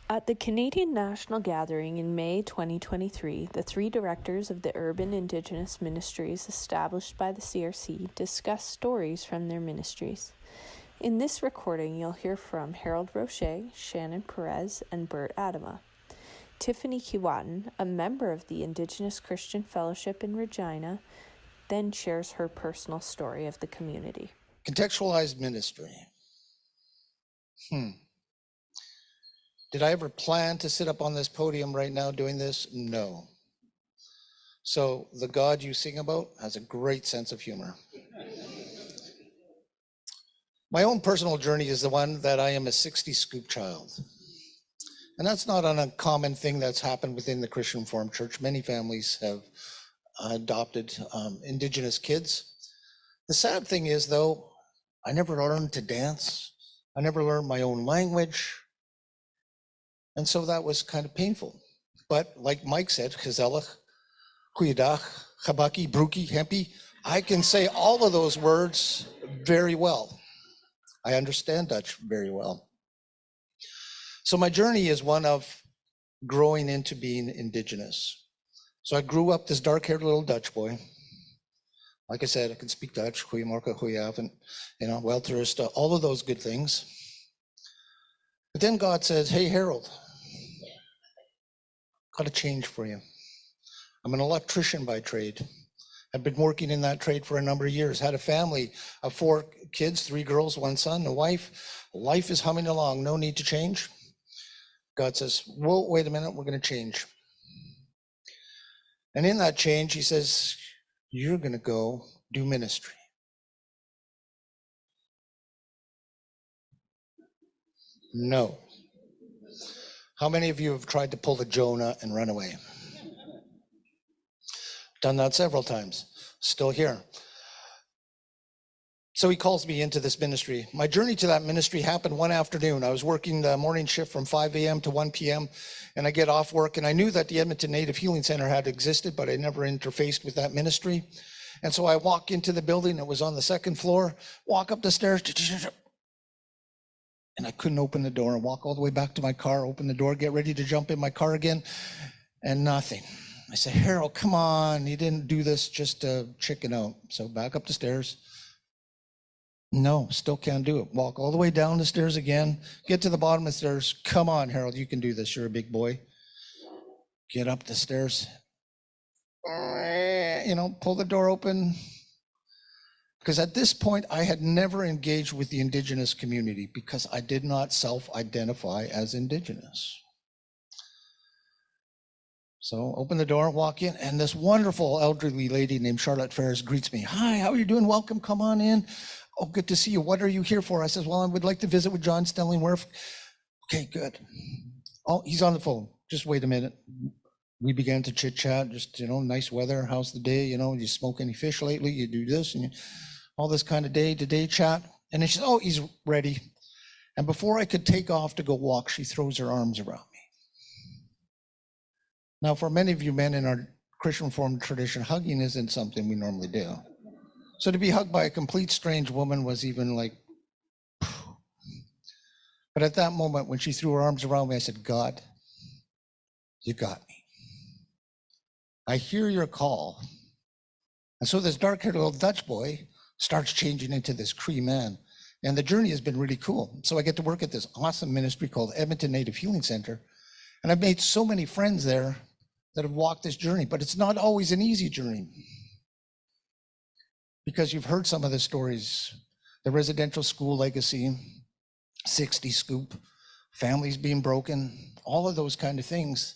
At the Canadian National Gathering in May 2023, the three directors of the Urban Indigenous Ministries established by the CRC discussed stories from their ministries. In this recording, you'll hear from Harold Roscher, Shannon Perez, and Bert Adema. Tiffany Kiwatin, a member of the Indigenous Christian Fellowship in Regina, then shares her personal story of the community. Contextualized ministry. Did I ever plan to sit up on this podium right now doing this? No. So the God you sing about has a great sense of humor. My own personal journey is the one that I am a 60 scoop child. And that's not an uncommon thing that's happened within the Christian Reformed Church. Many families have adopted Indigenous kids. The sad thing is, though, I never learned to dance. I never learned my own language. And so that was kind of painful. But like Mike said, Gezellig, Goeiedag, Chabaki, Broekie, Hempie, I can say all of those words very well. I understand Dutch very well. So my journey is one of growing into being Indigenous. So I grew up this dark-haired little Dutch boy. Like I said, I can speak Dutch, goeiemorgen, goeieavond, welterust, all of those good things. But then God says, hey, Harold, got a change for you. I'm an electrician by trade. I've been working in that trade for a number of years, had a family of 4 kids, 3 girls, 1 son, a wife. Life is humming along, no need to change. God says, whoa, wait a minute, we're gonna change. And in that change, he says, you're gonna go do ministry. No. How many of you have tried to pull the Jonah and run away? Done that several times, still here. So he calls me into this ministry. My journey to that ministry happened one afternoon. I was working the morning shift from 5 a.m. to 1 p.m. and I get off work, and I knew that the Edmonton Native Healing Center had existed, but I never interfaced with that ministry. And so I walk into the building, it was on the 2nd floor, walk up the stairs, and I couldn't open the door, and walk all the way back to my car, open the door, get ready to jump in my car again, and nothing. I said, Harold, come on, you didn't do this just to chicken out. So back up the stairs. No, still can't do it. Walk all the way down the stairs again, get to the bottom of the stairs. Come on, Harold, you can do this, you're a big boy. Get up the stairs, pull the door open. Because at this point, I had never engaged with the Indigenous community because I did not self-identify as Indigenous. So open the door, walk in, and this wonderful elderly lady named Shannon Perez greets me. Hi, how are you doing? Welcome, come on in. Oh, good to see you. What are you here for? I says, well, I would like to visit with John Stellingwerf. Okay, good. Oh, he's on the phone. Just wait a minute. We began to chit chat, just, nice weather. How's the day? You smoke any fish lately? You do this and all this kind of day-to-day chat. And then she says, oh, he's ready. And before I could take off to go walk, she throws her arms around me. Now, for many of you men in our Christian Reformed tradition, hugging isn't something we normally do. So to be hugged by a complete strange woman was even like, phew. But at that moment, when she threw her arms around me, I said, God, you got me. I hear your call. And so this dark-haired little Dutch boy starts changing into this Cree man. And the journey has been really cool. So I get to work at this awesome ministry called Edmonton Native Healing Center. And I've made so many friends there that have walked this journey, but it's not always an easy journey. Because you've heard some of the stories, the residential school legacy, 60 scoop, families being broken, all of those kind of things.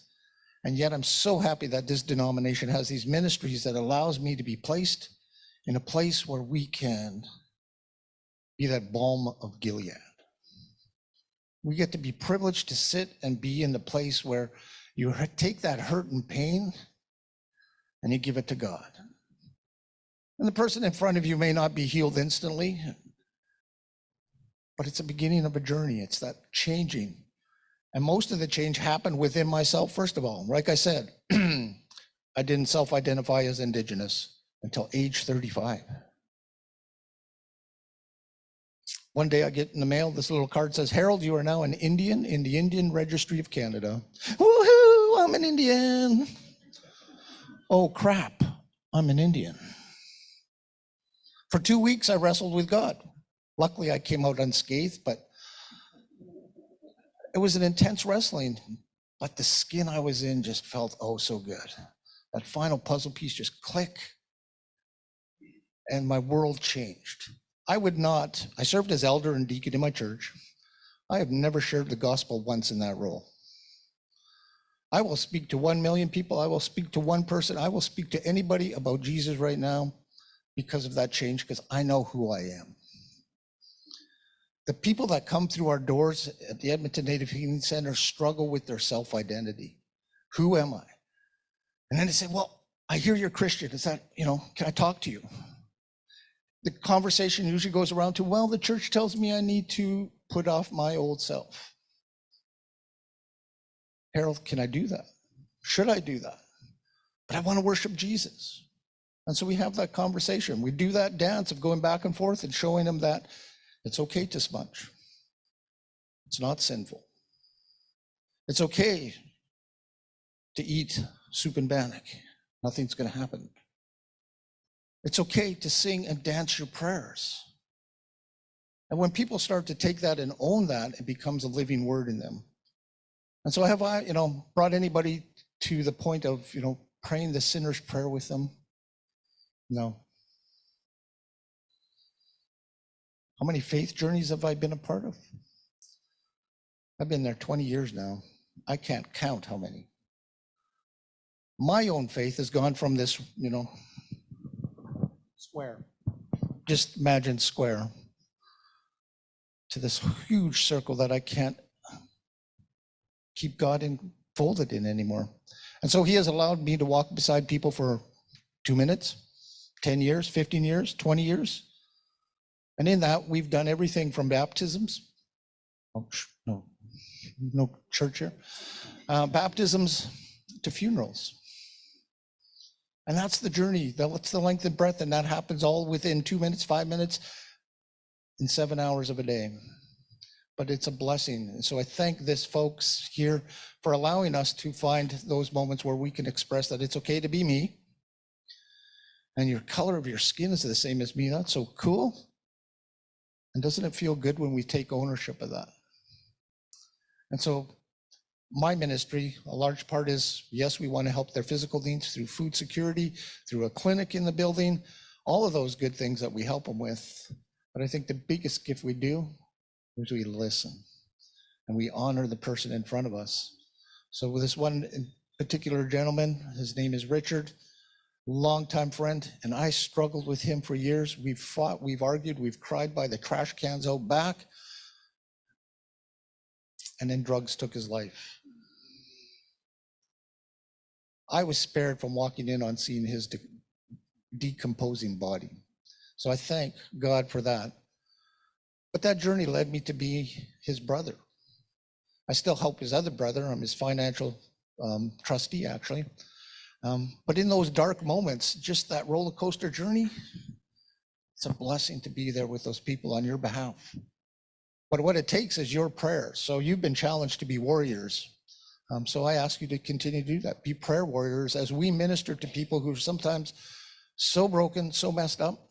And yet I'm so happy that this denomination has these ministries that allows me to be placed in a place where we can be that balm of Gilead. We get to be privileged to sit and be in the place where you take that hurt and pain and you give it to God. And the person in front of you may not be healed instantly, but it's the beginning of a journey. It's that changing. And most of the change happened within myself, first of all. Like I said, I didn't self-identify as Indigenous until age 35. One day I get in the mail, this little card says, Harold, you are now an Indian in the Indian Registry of Canada. Woohoo, I'm an Indian. Oh crap, I'm an Indian. For 2 weeks, I wrestled with God. Luckily, I came out unscathed, but it was an intense wrestling. But the skin I was in just felt oh so good. That final puzzle piece just clicked, and my world changed. I served as elder and deacon in my church. I have never shared the gospel once in that role. I will speak to 1 million people. I will speak to one person. I will speak to anybody about Jesus right now because of that change, because I know who I am. The people that come through our doors at the Edmonton Native Healing Center struggle with their self-identity. Who am I? And then they say, well, I hear you're Christian. Is that, can I talk to you? The conversation usually goes around to, well, the church tells me I need to put off my old self. Harold, can I do that? Should I do that? But I want to worship Jesus. And so we have that conversation. We do that dance of going back and forth and showing them that it's okay to smudge. It's not sinful. It's okay to eat soup and bannock. Nothing's going to happen. It's okay to sing and dance your prayers. And when people start to take that and own that, it becomes a living word in them. And so have I, brought anybody to the point of, praying the sinner's prayer with them? No. How many faith journeys have I been a part of? I've been there 20 years now. I can't count how many. My own faith has gone from this, square, just imagine square, to this huge circle that I can't keep God folded in anymore. And so he has allowed me to walk beside people for 2 minutes, 10 years, 15 years, 20 years. And in that, we've done everything from baptisms. Oh, no church here. Baptisms to funerals. And that's the journey. That's the length and breadth. And that happens all within 2 minutes, 5 minutes, in 7 hours of a day. But it's a blessing. And so I thank this folks here for allowing us to find those moments where we can express that it's okay to be me. And your color of your skin is the same as me. That's so cool. And doesn't it feel good when we take ownership of that? And so my ministry, a large part is, yes, we want to help their physical needs through food security, through a clinic in the building, all of those good things that we help them with. But I think the biggest gift we do is we listen and we honor the person in front of us. So with this one particular gentleman, his name is Richard, longtime friend, and I struggled with him for years. We've fought, we've argued, we've cried by the trash cans out back, and then drugs took his life. I was spared from walking in on seeing his decomposing body. So I thank God for that. But that journey led me to be his brother. I still help his other brother. I'm his financial trustee, actually. But in those dark moments, just that roller coaster journey, it's a blessing to be there with those people on your behalf. But what it takes is your prayers. So you've been challenged to be warriors. So I ask you to continue to do that. Be prayer warriors as we minister to people who are sometimes so broken, so messed up.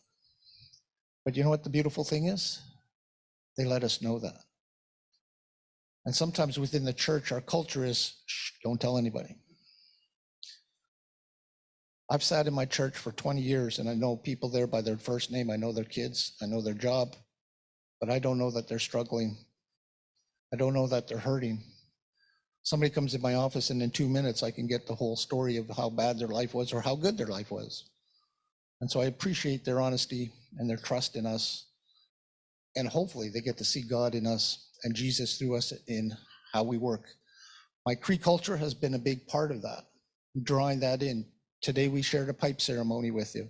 But you know what the beautiful thing is? They let us know that. And sometimes within the church, our culture is, shh, don't tell anybody. I've sat in my church for 20 years and I know people there by their first name. I know their kids, I know their job, but I don't know that they're struggling. I don't know that they're hurting. Somebody comes in my office and in 2 minutes, I can get the whole story of how bad their life was or how good their life was. And so I appreciate their honesty and their trust in us. And hopefully they get to see God in us and Jesus through us in how we work. My Cree culture has been a big part of that, drawing that in. Today we shared a pipe ceremony with you.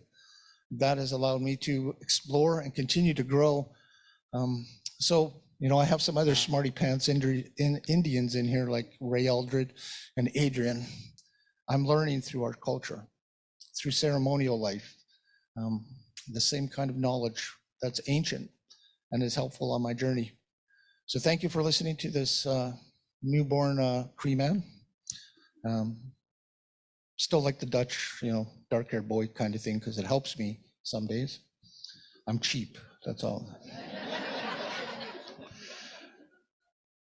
That has allowed me to explore and continue to grow. I have some other smarty pants Indians in here like Ray Aldred and Adrian. I'm learning through our culture, through ceremonial life, the same kind of knowledge that's ancient. and is helpful on my journey. So thank you for listening to this newborn Cree man. Still like the Dutch, dark-haired boy kind of thing, because it helps me some days. I'm cheap, that's all.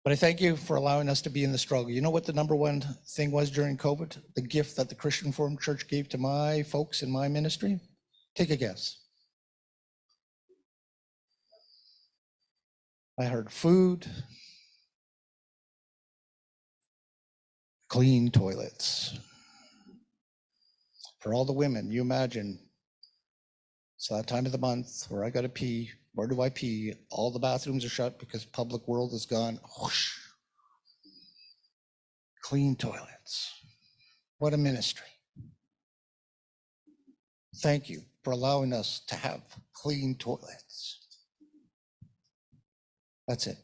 But I thank you for allowing us to be in the struggle. You know what the number one thing was during COVID? The gift that the Christian Reformed Church gave to my folks in my ministry? Take a guess. I heard food, clean toilets. For all the women, you imagine, it's that time of the month where I gotta pee. Where do I pee? All the bathrooms are shut because public world is gone. Whoosh. Clean toilets. What a ministry. Thank you for allowing us to have clean toilets. That's it.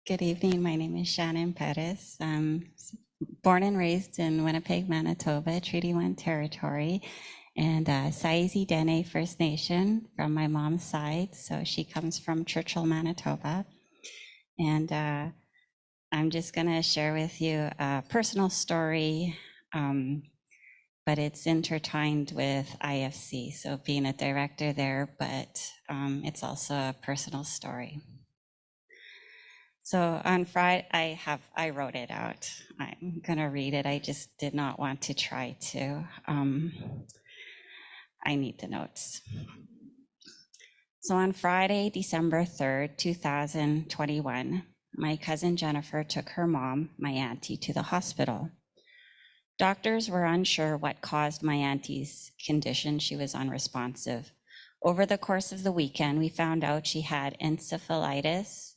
Good evening. My name is Shannon Perez. I'm born and raised in Winnipeg, Manitoba, Treaty 1 territory, and Saizi Dene First Nation from my mom's side. So she comes from Churchill, Manitoba. And I'm just going to share with you a personal story, but it's intertwined with IFC. So being a director there, but it's also a personal story. So on Friday, I wrote it out. I'm gonna read it. I just did not want to try to. I need the notes. So on Friday, December 3rd, 2021, my cousin Jennifer took her mom, my auntie, to the hospital. Doctors were unsure what caused my auntie's condition. She was unresponsive. Over the course of the weekend, we found out she had encephalitis,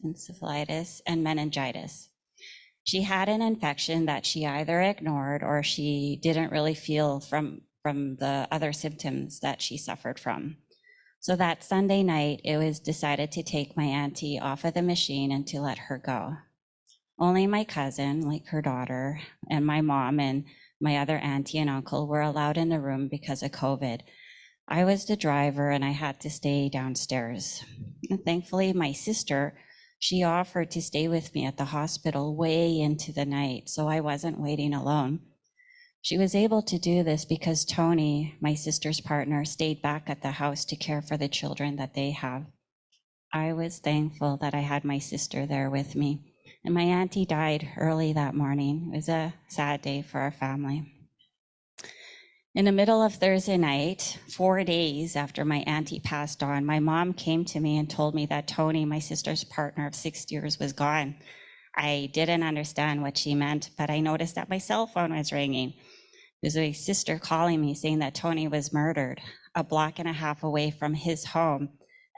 and meningitis. She had an infection that she either ignored or she didn't really feel from the other symptoms that she suffered from. So that Sunday night, it was decided to take my auntie off of the machine and to let her go. Only my cousin, like her daughter, and my mom and my other auntie and uncle were allowed in the room because of COVID. I was the driver and I had to stay downstairs. And thankfully, my sister, she offered to stay with me at the hospital way into the night, so I wasn't waiting alone. She was able to do this because Tony, my sister's partner, stayed back at the house to care for the children that they have. I was thankful that I had my sister there with me. And my auntie died early that morning. It was a sad day for our family. In the middle of Thursday night, 4 days after my auntie passed on, my mom came to me and told me that Tony, my sister's partner of 6 years, was gone. I didn't understand what she meant, but I noticed that my cell phone was ringing. It was my sister calling me saying that Tony was murdered a block and a half away from his home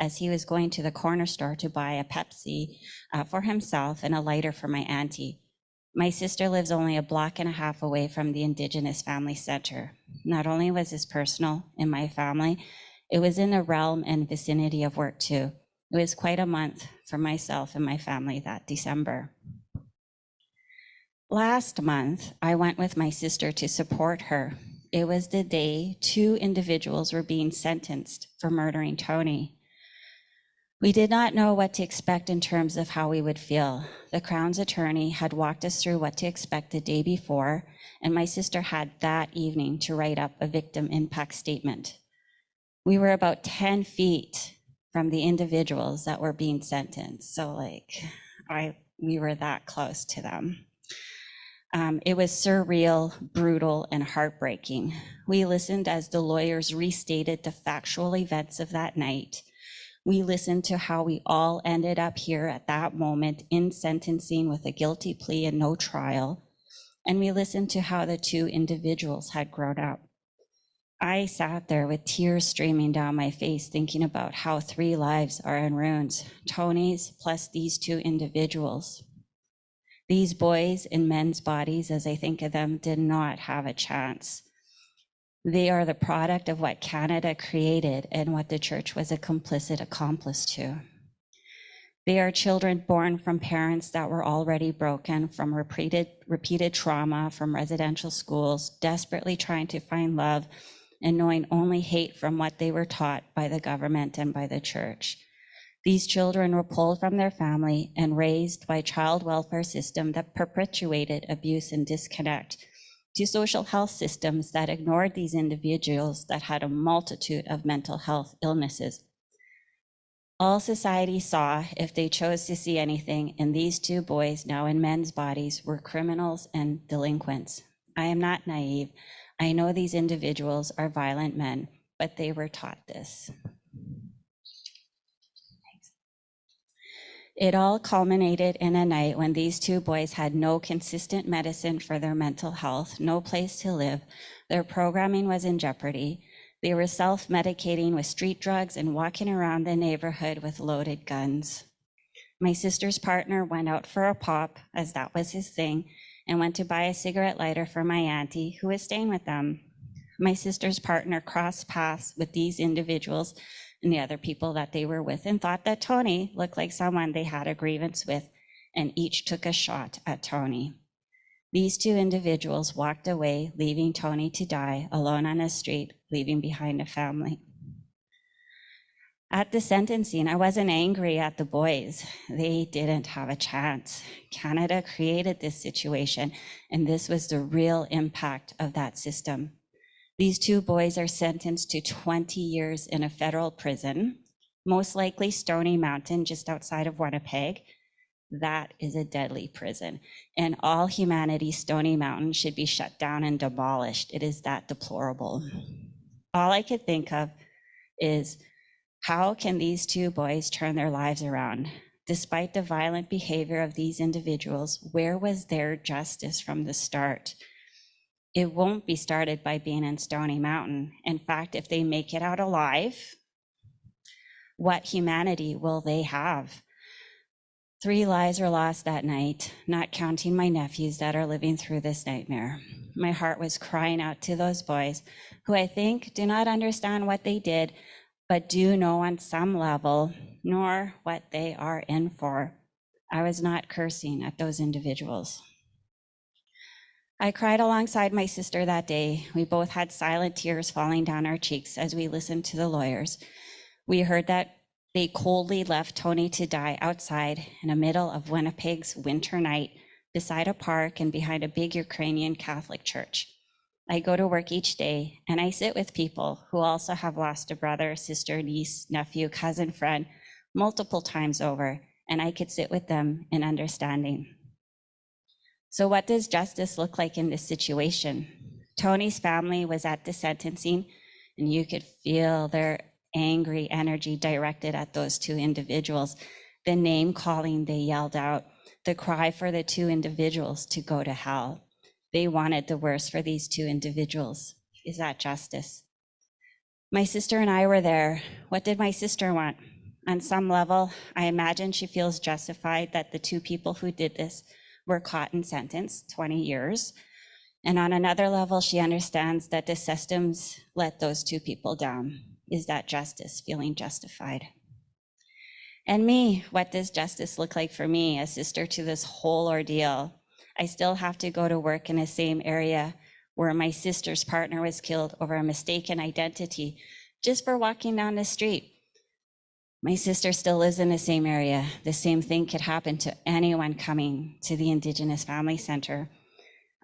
as he was going to the corner store to buy a Pepsi for himself and a lighter for my auntie. My sister lives only a block and a half away from the Indigenous Family Center. Not only was this personal in my family, it was in the realm and vicinity of work too. It was quite a month for myself and my family that December. Last month, I went with my sister to support her. It was the day 2 individuals were being sentenced for murdering Tony. We did not know what to expect in terms of how we would feel. The Crown's attorney had walked us through what to expect the day before, and my sister had that evening to write up a victim impact statement. We were about 10 feet from the individuals that were being sentenced. So we were that close to them. It was surreal, brutal, and heartbreaking. We listened as the lawyers restated the factual events of that night. We listened to how we all ended up here at that moment in sentencing with a guilty plea and no trial. And we listened to how the 2 individuals had grown up. I sat there with tears streaming down my face, thinking about how 3 lives are in ruins, Tony's plus these 2 individuals. These boys in men's bodies, as I think of them, did not have a chance. They are the product of what Canada created and what the church was a complicit accomplice to. They are children born from parents that were already broken, from repeated trauma, from residential schools, desperately trying to find love and knowing only hate from what they were taught by the government and by the church. These children were pulled from their family and raised by a child welfare system that perpetuated abuse and disconnect, to social health systems that ignored these individuals that had a multitude of mental health illnesses. All society saw, if they chose to see anything, in these two boys now in men's bodies were criminals and delinquents. I am not naive. I know these individuals are violent men, but they were taught this. It all culminated in a night when these two boys had no consistent medicine for their mental health, no place to live. Their programming was in jeopardy. They were self-medicating with street drugs and walking around the neighborhood with loaded guns. My sister's partner went out for a pop, as that was his thing, and went to buy a cigarette lighter for my auntie, who was staying with them. My sister's partner crossed paths with these individuals and the other people that they were with, and thought that Tony looked like someone they had a grievance with, and each took a shot at Tony. These two individuals walked away, leaving Tony to die alone on the street, leaving behind a family. At the sentencing, I wasn't angry at the boys. They didn't have a chance. Canada created this situation, and this was the real impact of that system. These two boys are sentenced to 20 years in a federal prison, most likely Stony Mountain, just outside of Winnipeg. That is a deadly prison. And all humanity, Stony Mountain should be shut down and demolished. It is that deplorable. All I could think of is, how can these two boys turn their lives around? Despite the violent behavior of these individuals, where was their justice from the start? It won't be started by being in Stony Mountain. In fact, if they make it out alive, what humanity will they have? 3 lives were lost that night, not counting my nephews that are living through this nightmare. My heart was crying out to those boys, who I think do not understand what they did, but do know on some level, nor what they are in for. I was not cursing at those individuals. I cried alongside my sister that day. We both had silent tears falling down our cheeks as we listened to the lawyers. We heard that they coldly left Tony to die outside in the middle of Winnipeg's winter night, beside a park and behind a big Ukrainian Catholic church. I go to work each day, and I sit with people who also have lost a brother, sister, niece, nephew, cousin, friend multiple times over, and I could sit with them in understanding. So what does justice look like in this situation? Tony's family was at the sentencing, and you could feel their angry energy directed at those two individuals. The name calling they yelled out, the cry for the two individuals to go to hell. They wanted the worst for these two individuals. Is that justice? My sister and I were there. What did my sister want? On some level, I imagine she feels justified that the two people who did this were caught and sentenced 20 years. And on another level, she understands that the systems let those two people down. Is that justice, feeling justified? And me, what does justice look like for me, a sister to this whole ordeal? I still have to go to work in the same area where my sister's partner was killed over a mistaken identity just for walking down the street. My sister still lives in the same area. The same thing could happen to anyone coming to the Indigenous Family Center.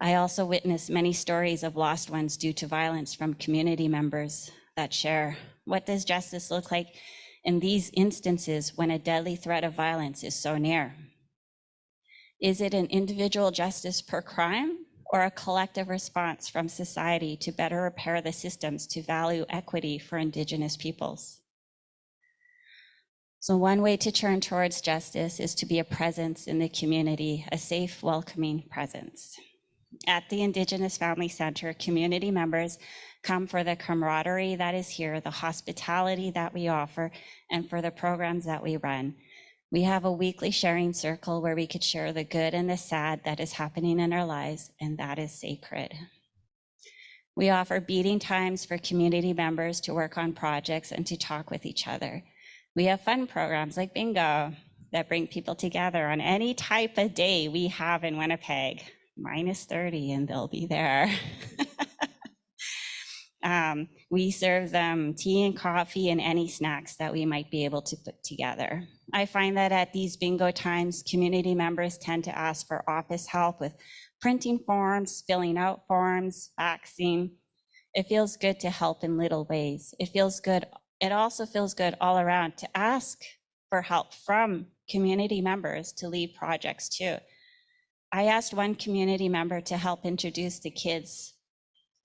I also witnessed many stories of lost ones due to violence from community members that share. What does justice look like in these instances when a deadly threat of violence is so near? Is it an individual justice per crime, or a collective response from society to better repair the systems to value equity for Indigenous peoples? So one way to turn towards justice is to be a presence in the community, a safe, welcoming presence. At the Indigenous Family Center, community members come for the camaraderie that is here, the hospitality that we offer, and for the programs that we run. We have a weekly sharing circle where we could share the good and the sad that is happening in our lives, and that is sacred. We offer beating times for community members to work on projects and to talk with each other. We have fun programs like bingo. that bring people together on any type of day we have in Winnipeg, -30, and they'll be there. We serve them tea and coffee and any snacks that we might be able to put together. I find that at these bingo times, community members tend to ask for office help with printing forms, filling out forms, faxing. It feels good to help in little ways. It feels good. It also feels good all around to ask for help from community members to lead projects too. I asked one community member to help introduce the kids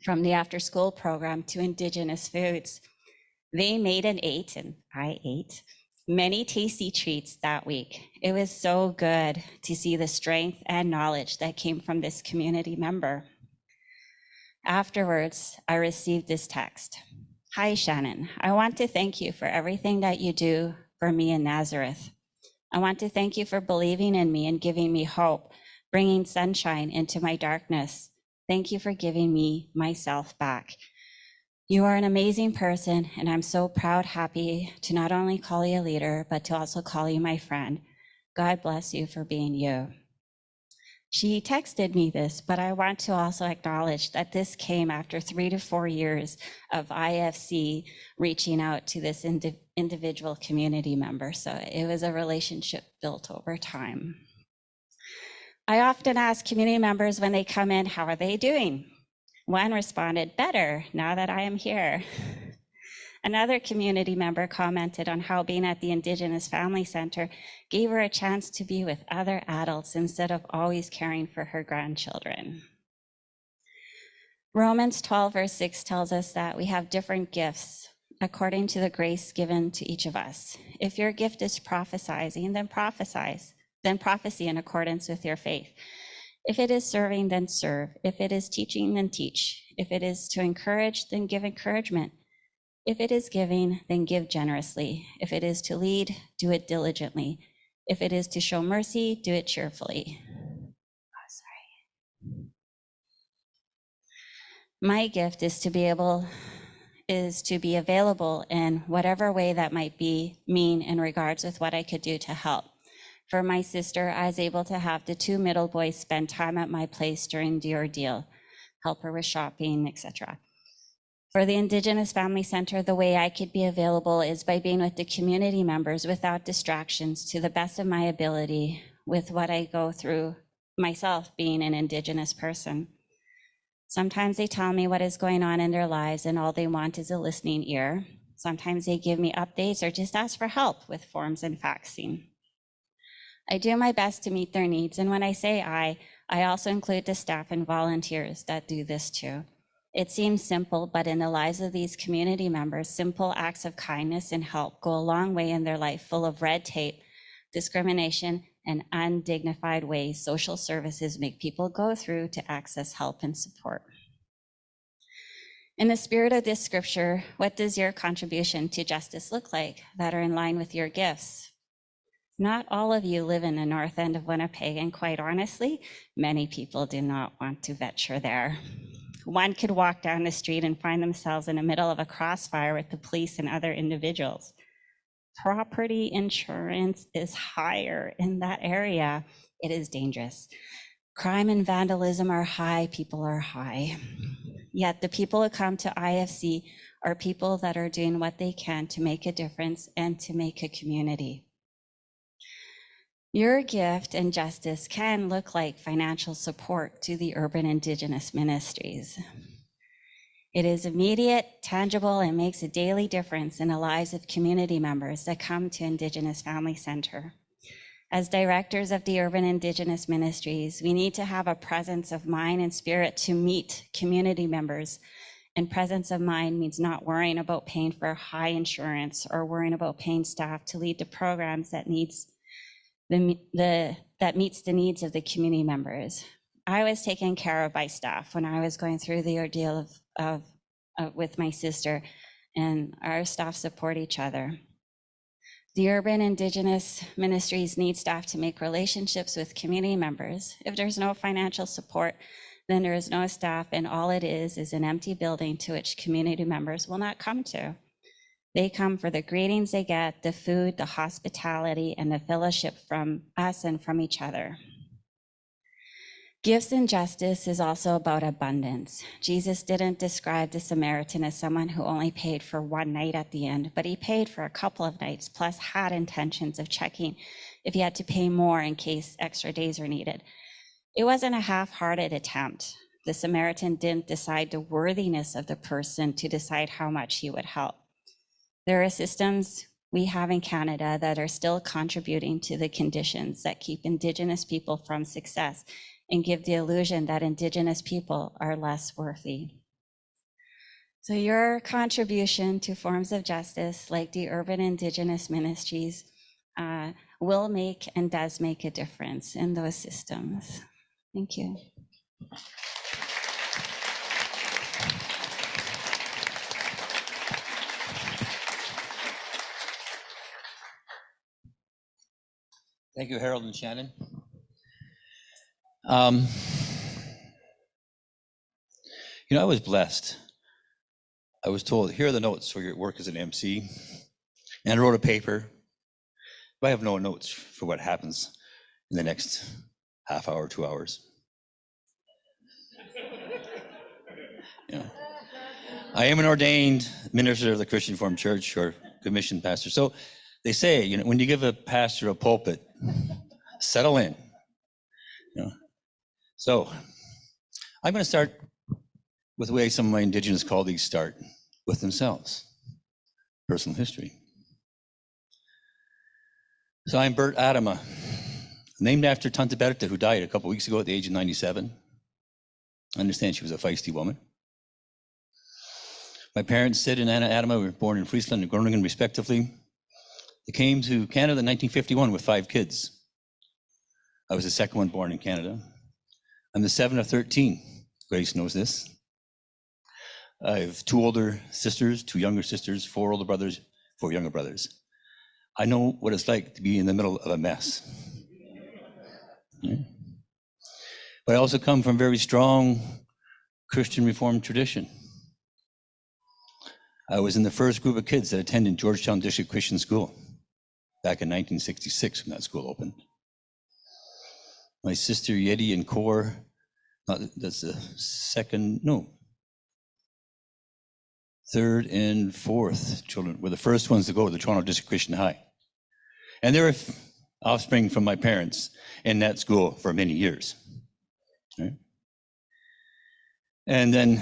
from the after school program to Indigenous foods. They made and ate, and I ate, many tasty treats that week. It was so good to see the strength and knowledge that came from this community member. Afterwards, I received this text. Hi, Shannon. I want to thank you for everything that you do for me in Nazareth. I want to thank you for believing in me and giving me hope, bringing sunshine into my darkness. Thank you for giving me myself back. You are an amazing person, and I'm so proud, happy to not only call you a leader, but to also call you my friend. God bless you for being you. She texted me this, but I want to also acknowledge that this came after 3 to 4 years of IFC reaching out to this individual community member. So it was a relationship built over time. I often ask community members when they come in, how are they doing? One responded, better now that I am here. Another community member commented on how being at the Indigenous Family Center gave her a chance to be with other adults instead of always caring for her grandchildren. Romans 12 verse 6 tells us that we have different gifts according to the grace given to each of us. If your gift is prophesying, then prophecy in accordance with your faith. If it is serving, then serve. If it is teaching, then teach. If it is to encourage, then give encouragement. If it is giving, then give generously. If it is to lead, do it diligently. If it is to show mercy, do it cheerfully. My gift is to be available in whatever way that might be mean in regards with what I could do to help. For my sister, I was able to have the 2 middle boys spend time at my place during the ordeal, help her with shopping, etc. For the Indigenous Family Center, the way I could be available is by being with the community members without distractions to the best of my ability with what I go through myself being an Indigenous person. Sometimes they tell me what is going on in their lives and all they want is a listening ear. Sometimes they give me updates or just ask for help with forms and faxing. I do my best to meet their needs, and when I say I also include the staff and volunteers that do this too. It seems simple, but in the lives of these community members, simple acts of kindness and help go a long way in their life full of red tape, discrimination, and undignified ways social services make people go through to access help and support. In the spirit of this scripture, what does your contribution to justice look like that are in line with your gifts? Not all of you live in the north end of Winnipeg, and quite honestly, many people do not want to venture there. One could walk down the street and find themselves in the middle of a crossfire with the police and other individuals. Property insurance is higher in that area. It is dangerous. Crime and vandalism are high, people are high. Yet the people who come to IFC are people that are doing what they can to make a difference and to make a community. Your gift and justice can look like financial support to the Urban Indigenous Ministries. It is immediate, tangible, and makes a daily difference in the lives of community members that come to Indigenous Family Center. As directors of the Urban Indigenous Ministries, we need to have a presence of mind and spirit to meet community members. And presence of mind means not worrying about paying for high insurance or worrying about paying staff to lead to programs that meets the needs of the community members. I was taken care of by staff when I was going through the ordeal with my sister, and our staff support each other. The Urban Indigenous Ministries need staff to make relationships with community members. If there's no financial support, then there is no staff, and all it is an empty building to which community members will not come to. They come for the greetings they get, the food, the hospitality, and the fellowship from us and from each other. Gifts and justice is also about abundance. Jesus didn't describe the Samaritan as someone who only paid for one night at the end, but he paid for a couple of nights, plus had intentions of checking if he had to pay more in case extra days are needed. It wasn't a half-hearted attempt. The Samaritan didn't decide the worthiness of the person to decide how much he would help. There are systems we have in Canada that are still contributing to the conditions that keep Indigenous people from success and give the illusion that Indigenous people are less worthy. So your contribution to forms of justice like the Urban Indigenous Ministries will make and does make a difference in those systems. Thank you. Thank you, Harold and Shannon. I was blessed. I was told, here are the notes for your work as an MC. And I wrote a paper, but I have no notes for what happens in the next half hour, 2 hours. I am an ordained minister of the Christian Reformed Church or commissioned pastor. So they say, when you give a pastor a pulpit, settle in. So I'm going to start with the way some of my Indigenous colleagues start, with themselves, personal history. So I'm Bert Adema, named after Tante Berta, who died a couple weeks ago at the age of 97. I understand she was a feisty woman. My parents, Sid and Anna Adema, were born in Friesland and Groningen, respectively. They came to Canada in 1951 with 5 kids. I was the second one born in Canada. I'm the 7th of 13. Grace knows this. I have 2 older sisters, 2 younger sisters, 4 older brothers, 4 younger brothers. I know what it's like to be in the middle of a mess. But I also come from a very strong Christian Reformed tradition. I was in the first group of kids that attended Georgetown District Christian School back in 1966 when that school opened. My sister Yeti and Cor, that's the third and fourth children were the first ones to go to the Toronto District Christian High. And they were offspring from my parents in that school for many years. Right? And then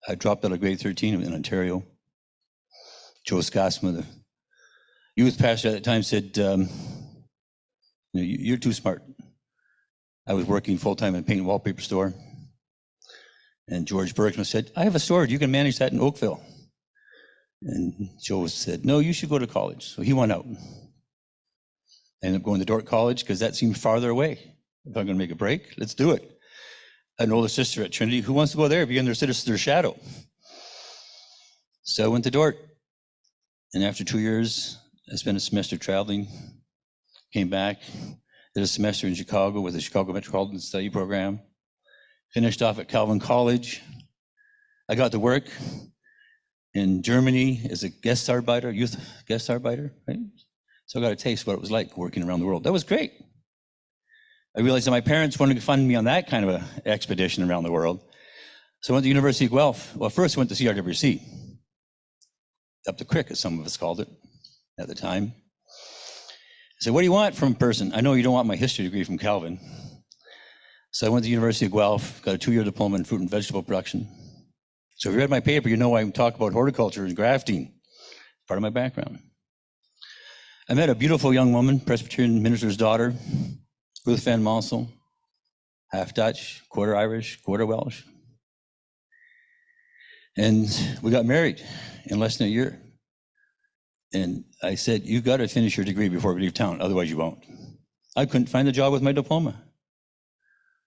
I dropped out of grade 13 in Ontario. Joe Scasma, the youth pastor at the time, said, you're too smart. I was working full-time in a paint and wallpaper store. And George Bergman said, I have a store, you can manage that in Oakville. And Joe said, no, you should go to college. So he went out. I ended up going to Dordt College because that seemed farther away. If I'm gonna make a break, let's do it. I had an older sister at Trinity who wants to go there, be under their shadow. So I went to Dordt. And after 2 years, I spent a semester traveling, came back, did a semester in Chicago with the Chicago Metropolitan Study Program, finished off at Calvin College. I got to work in Germany as a guest arbeiter, youth guest arbeiter, right? So I got a taste of what it was like working around the world. That was great. I realized that my parents wanted to fund me on that kind of an expedition around the world. So I went to the University of Guelph. Well, first I went to CRWC, up the creek, as some of us called it at the time. I said, what do you want from a person? I know you don't want my history degree from Calvin. So I went to the University of Guelph, got a 2-year diploma in fruit and vegetable production. So if you read my paper, you know I talk about horticulture and grafting, part of my background. I met a beautiful young woman, Presbyterian minister's daughter, Ruth Van Mossel, half Dutch, quarter Irish, quarter Welsh. And we got married in less than a year. And I said, you've got to finish your degree before we leave town, otherwise you won't. I couldn't find a job with my diploma.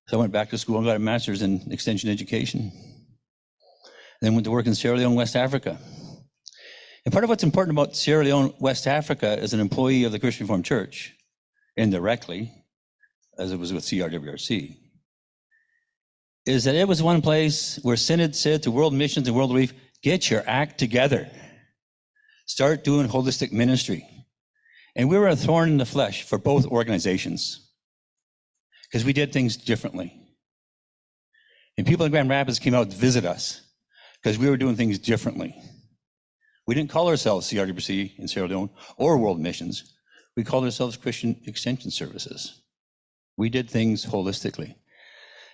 So I went back to school and got a master's in extension education. Then went to work in Sierra Leone, West Africa. And part of what's important about Sierra Leone, West Africa as an employee of the Christian Reformed Church, indirectly, as it was with CRWRC, is that it was one place where Synod said to world missions and world relief, get your act together. Start doing holistic ministry. And we were a thorn in the flesh for both organizations because we did things differently. And people in Grand Rapids came out to visit us because we were doing things differently. We didn't call ourselves CRWC in Sierra Leone or World Missions. We called ourselves Christian Extension Services. We did things holistically.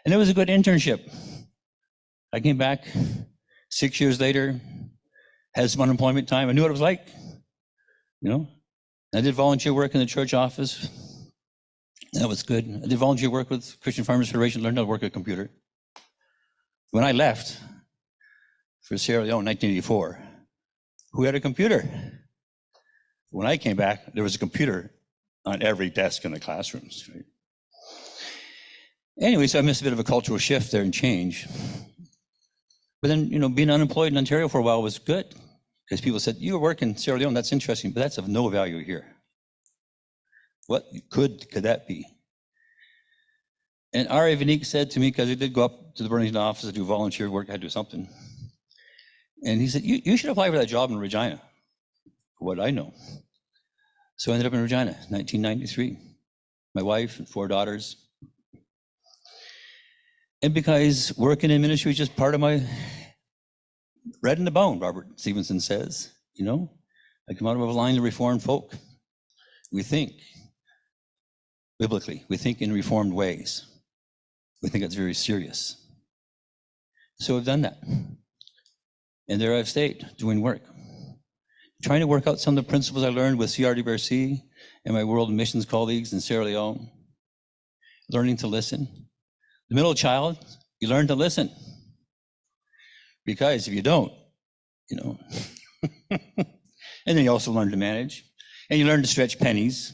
And it was a good internship. I came back 6 years later, had some unemployment time. I knew what it was like, you know. I did volunteer work in the church office. That was good. I did volunteer work with Christian Farmers Federation, learned how to work a computer. When I left for Sierra Leone in 1984, who had a computer? When I came back, there was a computer on every desk in the classrooms. Right? Anyway, so I missed a bit of a cultural shift there and change. But then, you know, being unemployed in Ontario for a while was good because people said, you work in Sierra Leone, that's interesting, but that's of no value here. What could that be? And R.A. Vanique said to me, because I did go up to the Burlington office to do volunteer work, I had to do something. And he said, you should apply for that job in Regina, what I know. So I ended up in Regina, 1993. My wife and 4 daughters. And because working in ministry is just part of my bread in the bone, Robert Stevenson says, you know, I come out of a line of Reformed folk. We think biblically, we think in Reformed ways. We think it's very serious. So I've done that. And there I've stayed doing work, trying to work out some of the principles I learned with CRWC and my World Missions colleagues in Sierra Leone, learning to listen. The middle child, you learn to listen. Because if you don't, you know, and then you also learn to manage. And you learn to stretch pennies.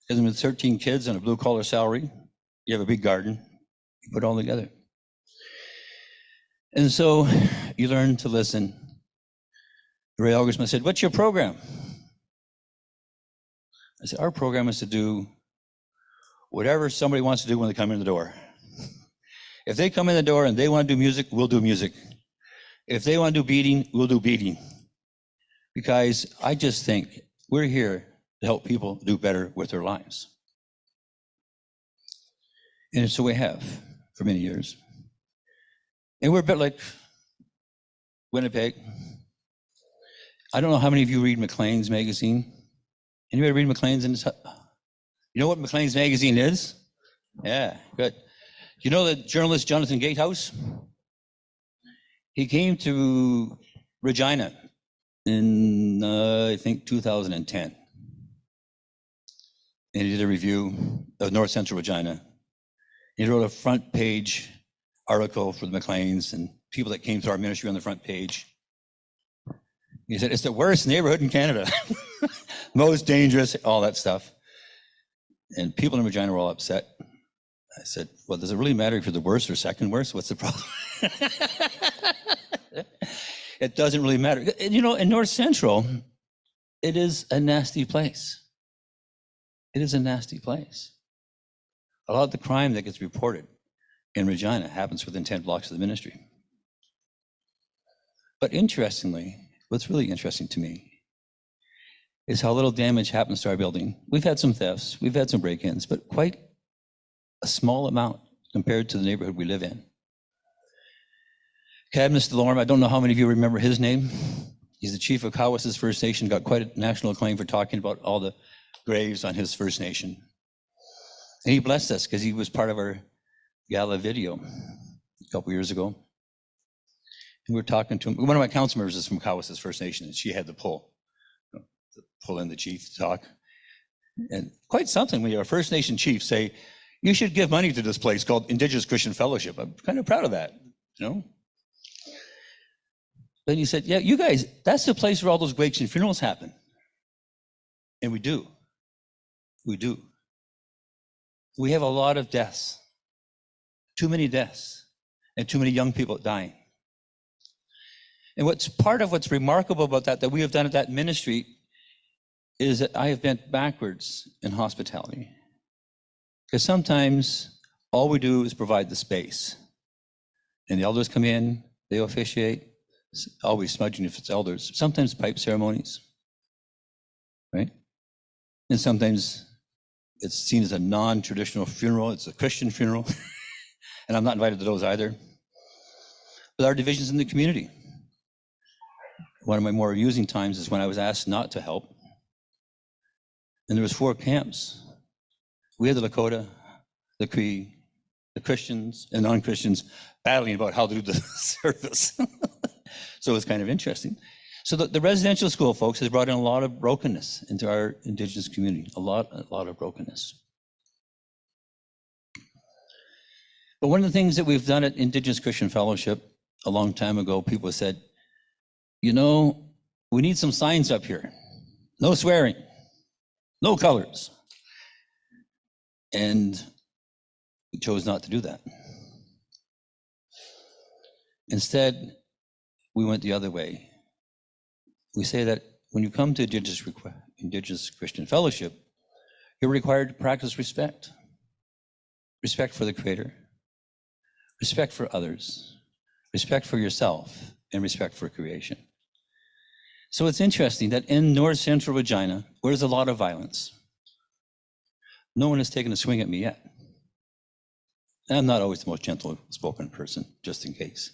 Because with 13 kids on a blue-collar salary, you have a big garden, you put it all together. And so you learn to listen. Ray Algersman said, what's your program? I said, our program is to do whatever somebody wants to do when they come in the door. If they come in the door and they want to do music, we'll do music. If they want to do beading, we'll do beading. Because I just think we're here to help people do better with their lives. And so we have for many years. And we're a bit like Winnipeg. I don't know how many of you read Maclean's magazine. Anybody read Maclean's? You know what Maclean's magazine is? Yeah, good. You know the journalist Jonathan Gatehouse? He came to Regina in, I think, 2010. And he did a review of North Central Regina. He wrote a front page article for the Macleans and people that came through our ministry on the front page. He said, it's the worst neighborhood in Canada. Most dangerous, all that stuff. And people in Regina were all upset. I said, well, does it really matter if you're the worst or second worst? What's the problem? It doesn't really matter. You know, in North Central, it is a nasty place. It is a nasty place. A lot of the crime that gets reported in Regina happens within 10 blocks of the ministry. But interestingly, what's really interesting to me is how little damage happens to our building. We've had some thefts, we've had some break-ins, but quite a small amount compared to the neighborhood we live in. Cadmus Delorme, I don't know how many of you remember his name. He's the chief of Cowessess First Nation, got quite a national acclaim for talking about all the graves on his First Nation. And he blessed us because he was part of our gala video a couple years ago. And we were talking to him. One of my council members is from Cowessess First Nation, and she had to pull in the chief to talk. And quite something when your First Nation chief say, you should give money to this place called Indigenous Christian Fellowship. I'm kind of proud of that, you know? Then he said, yeah, you guys, that's the place where all those wakes and funerals happen. And we do. We do. We have a lot of deaths. Too many deaths. And too many young people dying. And what's part of what's remarkable about that we have done at that ministry is that I have bent backwards in hospitality. Because sometimes all we do is provide the space. And the elders come in, they officiate, always smudging if it's elders, sometimes pipe ceremonies. And sometimes it's seen as a non-traditional funeral. It's a Christian funeral. And I'm not invited to those either. But our divisions in the community. One of my more amusing times is when I was asked not to help. And there was 4 camps. We had the Lakota, the Cree, the Christians and non-Christians battling about how to do the service. So it was kind of interesting. So the residential school, folks, has brought in a lot of brokenness into our Indigenous community, a lot of brokenness. But one of the things that we've done at Indigenous Christian Fellowship a long time ago, people said, you know, we need some signs up here. No swearing, no colors. And we chose not to do that. Instead, we went the other way. We say that when you come to Indigenous Christian Fellowship, you're required to practice respect. Respect for the Creator, respect for others, respect for yourself, and respect for creation. So it's interesting that in north central Regina, where there's a lot of violence, no one has taken a swing at me yet. And I'm not always the most gentle spoken person, just in case.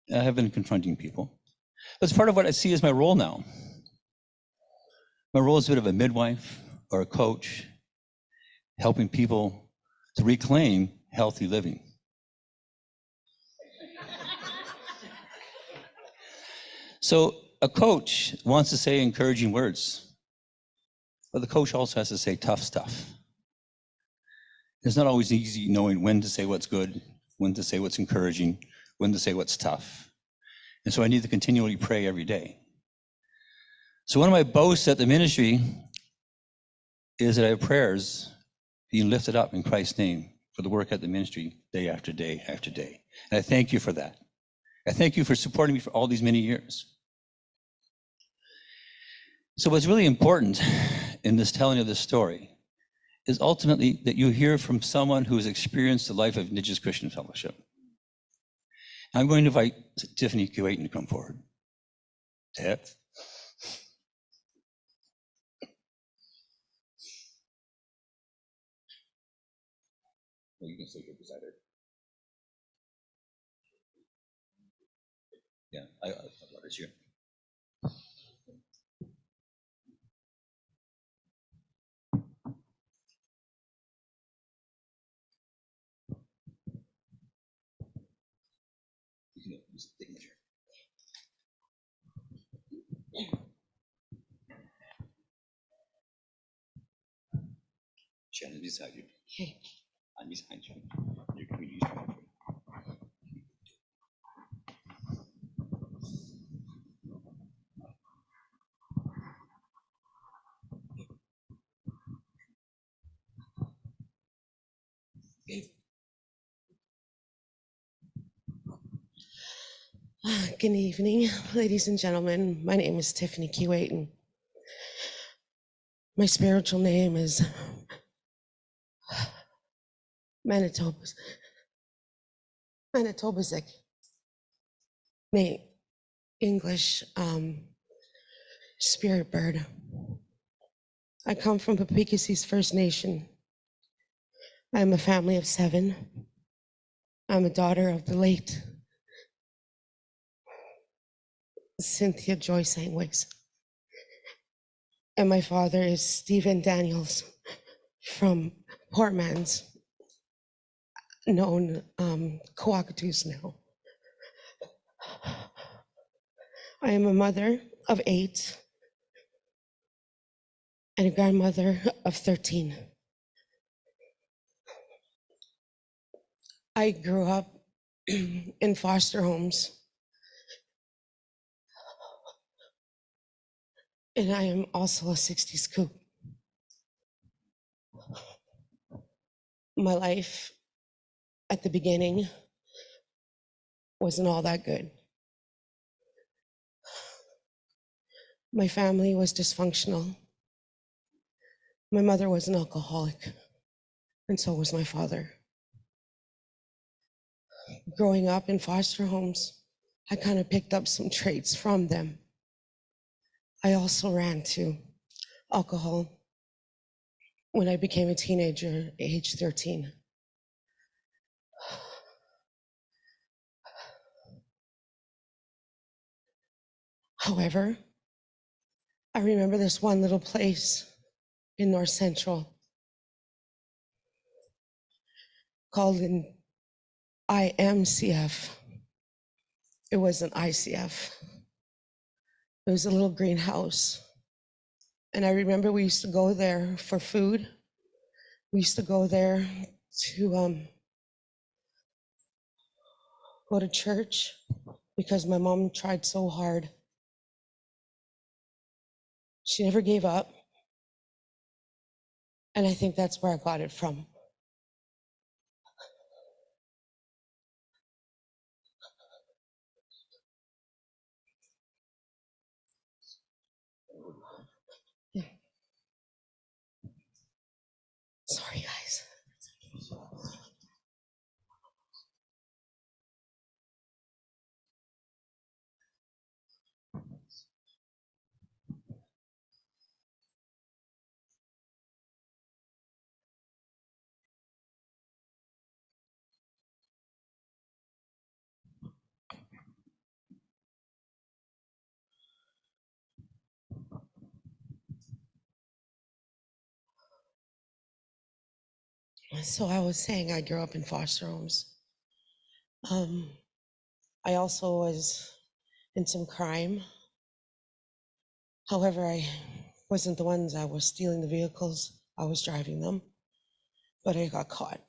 I have been confronting people. That's part of what I see as my role now. My role is a bit of a midwife or a coach, helping people to reclaim healthy living. So a coach wants to say encouraging words, but the coach also has to say tough stuff. It's not always easy knowing when to say what's good, when to say what's encouraging, when to say what's tough. And so I need to continually pray every day. So one of my boasts at the ministry is that I have prayers being lifted up in Christ's name for the work at the ministry day after day after day. And I thank you for that. I thank you for supporting me for all these many years. So what's really important in this telling of this story is ultimately that you hear from someone who has experienced the life of Indigenous Christian Fellowship. I'm going to invite Tiffany Kuwaitan to come forward. Tiff. Well, you can sit here beside her. Yeah, I'll let her here. You can just take the chair. Shannon beside you. Okay. I'm behind you. You can use your phone. Good evening, ladies and gentlemen. My name is Tiffany Kuwaitan. My spiritual name is Manitobazik. English spirit bird. I come from Papikassis First Nation. I'm a family of 7. I'm a daughter of the late Cynthia Joy Sangways. And my father is Stephen Daniels from Portmans, known Coactus now. I am a mother of 8 and a grandmother of 13. I grew up in foster homes. And I am also a 60s coop. My life at the beginning wasn't all that good. My family was dysfunctional. My mother was an alcoholic, and so was my father. Growing up in foster homes, I kind of picked up some traits from them. I also ran to alcohol when I became a teenager, age 13. However, I remember this one little place in North Central called an IMCF. It was an ICF. It was a little greenhouse. And I remember we used to go there for food. We used to go there to go to church because my mom tried so hard. She never gave up. And I think that's where I got it from. Yeah. Sorry, guys. So I was saying I grew up in foster homes. I also was in some crime. However, I wasn't the ones that was stealing the vehicles. I was driving them, but I got caught.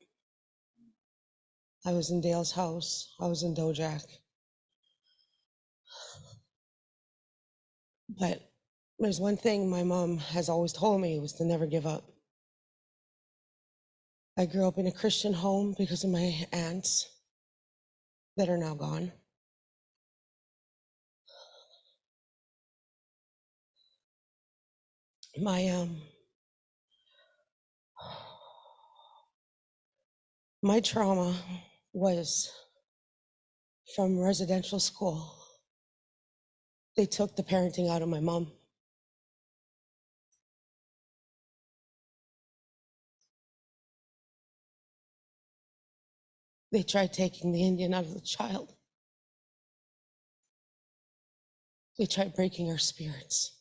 I was in Dale's house. I was in Dojack. But there's one thing my mom has always told me was to never give up. I grew up in a Christian home because of my aunts that are now gone. My trauma was from residential school. They took the parenting out of my mom. They tried taking the Indian out of the child. They tried breaking our spirits.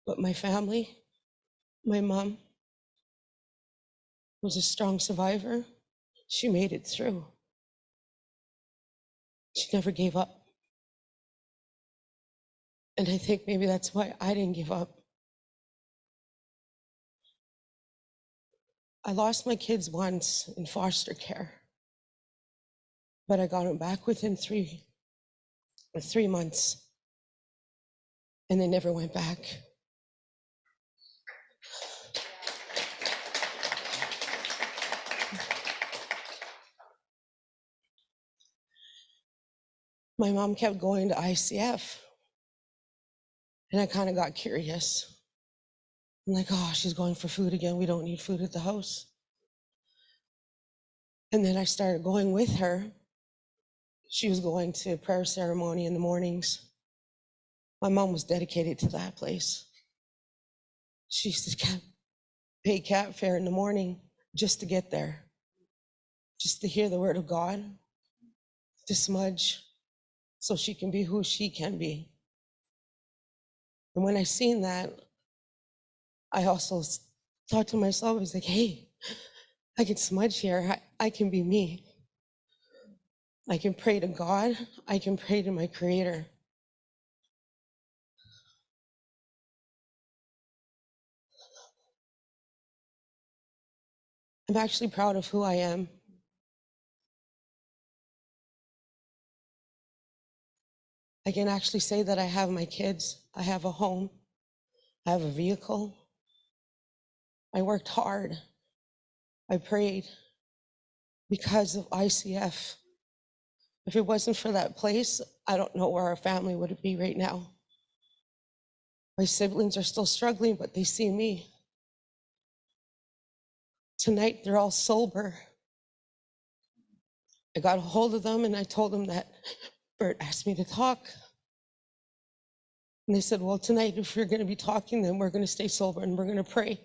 But my family, my mom, was a strong survivor. She made it through. She never gave up. And I think maybe that's why I didn't give up. I lost my kids once in foster care, but I got them back within 3 months, and they never went back. My mom kept going to ICF, and I kind of got curious. I'm like, oh, she's going for food again. We don't need food at the house. And then I started going with her. She was going to prayer ceremony in the mornings. My mom was dedicated to that place. She used to pay cat fare in the morning just to get there, just to hear the word of God, to smudge so she can be who she can be. And when I seen that, I also thought to myself, I was like, hey, I can smudge here. I can be me. I can pray to God. I can pray to my Creator. I'm actually proud of who I am. I can actually say that I have my kids. I have a home. I have a vehicle. I worked hard. I prayed because of ICF. If it wasn't for that place, I don't know where our family would be right now. My siblings are still struggling, but they see me. Tonight, they're all sober. I got a hold of them and I told them that Bert asked me to talk. And they said, well, tonight, if you're going to be talking, then we're going to stay sober and we're going to pray.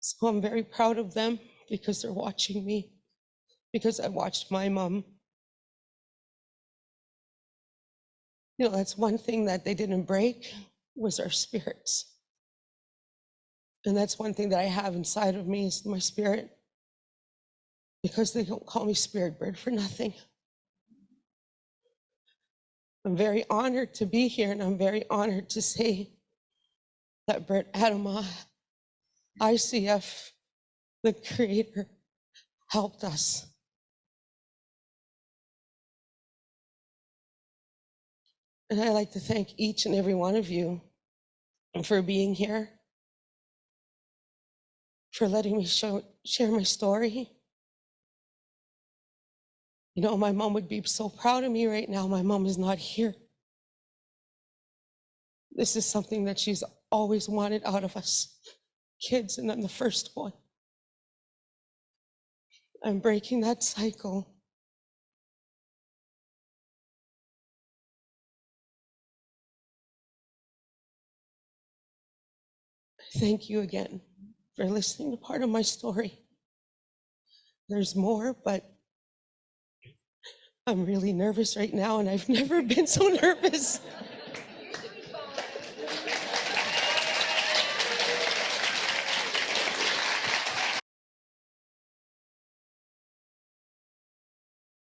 So I'm very proud of them because they're watching me, because I watched my mom. You know, that's one thing that they didn't break was our spirits. And that's one thing that I have inside of me is my spirit, because they don't call me Spirit Bird for nothing. I'm very honored to be here, and I'm very honored to say that Bert Adema, ICF, the creator, helped us. And I'd like to thank each and every one of you for being here, for letting me share my story. You know, my mom would be so proud of me right now. My mom is not here. This is something that she's always wanted out of us kids, and I'm the first one. I'm breaking that cycle. Thank you again for listening to part of my story. There's more, but I'm really nervous right now, and I've never been so nervous.